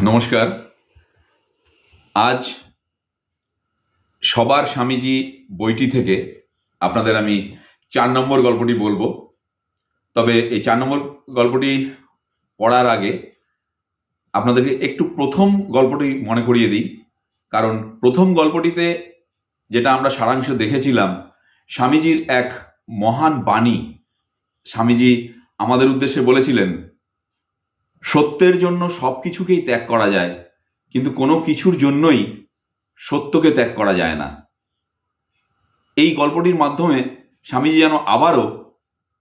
নমস্কার। আজ সবার স্বামীজি বইটি থেকে আপনাদের আমি 4 নম্বর গল্পটি বলবো। তবে এই 4 নম্বর গল্পটি পড়ার আগে আপনাদেরকে একটু প্রথম গল্পটি মনে করিয়ে দিই। কারণ প্রথম গল্পটিতে যেটা আমরা সারাংশ দেখেছিলাম, স্বামীজির এক মহান বাণী। স্বামীজি আমাদের উদ্দেশ্যে বলেছিলেন, সত্যের জন্য সব কিছুকেই ত্যাগ করা যায়, কিন্তু কোনো কিছুর জন্যই সত্যকে ত্যাগ করা যায় না। এই গল্পটির মাধ্যমে স্বামীজি যেন আবারও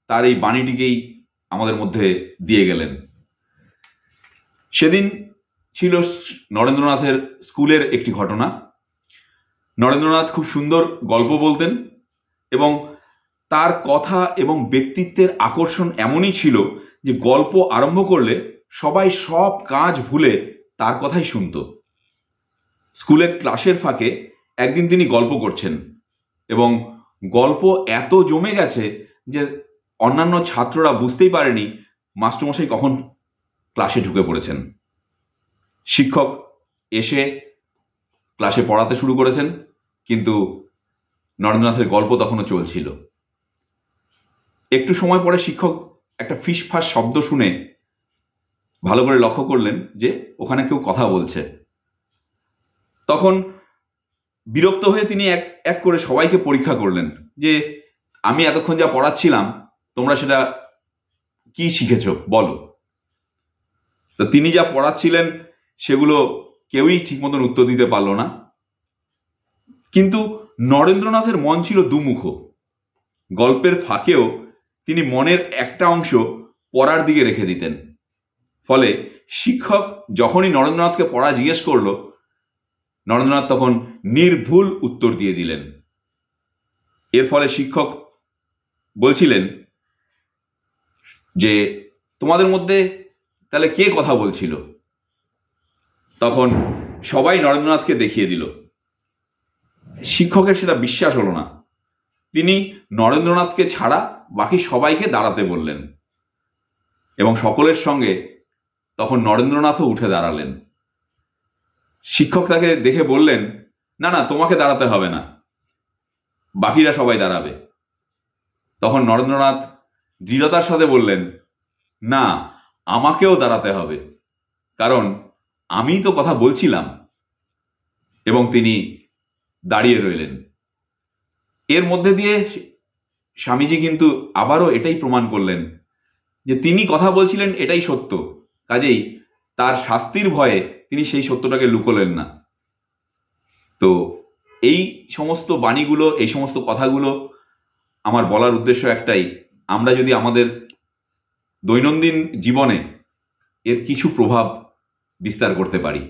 তার এই বাণীটিকেই আমাদের মধ্যে দিয়ে গেলেন। সেদিন ছিল নরেন্দ্রনাথের স্কুলের একটি ঘটনা। নরেন্দ্রনাথ খুব সুন্দর গল্প বলতেন এবং তার কথা এবং ব্যক্তিত্বের আকর্ষণ এমনই ছিল যে গল্প আরম্ভ করলে সবাই সব কাজ ভুলে তার কথাই শুনত। স্কুলের ক্লাসের ফাঁকে একদিন তিনি গল্প করছেন এবং গল্প এত জমে গেছে যে অন্যান্য ছাত্ররা বুঝতেই পারেনি মাস্টারমশাই কখন ক্লাসে ঢুকে পড়েছেন। শিক্ষক এসে ক্লাসে পড়াতে শুরু করেছেন, কিন্তু নরেন্দ্রনাথের গল্প তখনও চলছিল। একটু সময় পরে শিক্ষক একটা ফিসফাস শব্দ শুনে ভালো করে লক্ষ্য করলেন যে ওখানে কেউ কথা বলছে। তখন বিরক্ত হয়ে তিনি এক এক করে সবাইকে পরীক্ষা করলেন যে আমি এতক্ষণ যা পড়াচ্ছিলাম তোমরা সেটা কি শিখেছো বলো। তো তিনি যা পড়াচ্ছিলেন সেগুলো কেউই ঠিক মতন উত্তর দিতে পারল না। কিন্তু নরেন্দ্রনাথের মন ছিল দুমুখ। গল্পের ফাঁকেও তিনি মনের একটা অংশ পড়ার দিকে রেখে দিতেন। ফলে শিক্ষক যখনই নরেন্দ্রনাথকে পড়া জিজ্ঞেস করলো, নরেন্দ্রনাথ তখন নির্ভুল উত্তর দিয়ে দিলেন। এর ফলে শিক্ষক বলছিলেন যে তোমাদের মধ্যে তাহলে কে কথা বলছিল। তখন সবাই নরেন্দ্রনাথকে দেখিয়ে দিল। শিক্ষকের সেটা বিশ্বাস হলো না। তিনি নরেন্দ্রনাথকে ছাড়া বাকি সবাইকে দাঁড়াতে বললেন এবং সকলের সঙ্গে তখন নরেন্দ্রনাথও উঠে দাঁড়ালেন। শিক্ষক তাকে দেখে বললেন, না না, তোমাকে দাঁড়াতে হবে না, বাকিরা সবাই দাঁড়াবে। তখন নরেন্দ্রনাথ দৃঢ়তার সাথে বললেন, না, আমাকেও দাঁড়াতে হবে, কারণ আমি তো কথা বলছিলাম। এবং তিনি দাঁড়িয়ে রইলেন। এর মধ্যে দিয়ে স্বামীজি কিন্তু আবারও এটাই প্রমাণ করলেন যে তিনি কথা বলছিলেন এটাই সত্য, কাজেই তার শাস্তির ভয়ে তিনি সেই সত্যটাকে লুকোলেন না। তো এই সমস্ত বাণীগুলো, এই সমস্ত কথাগুলো আমার বলার উদ্দেশ্য একটাই, আমরা যদি আমাদের দৈনন্দিন জীবনে এর কিছু প্রভাব বিস্তার করতে পারি,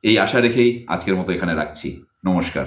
এই আশা রেখেই আজকের মতো এখানে রাখছি। নমস্কার।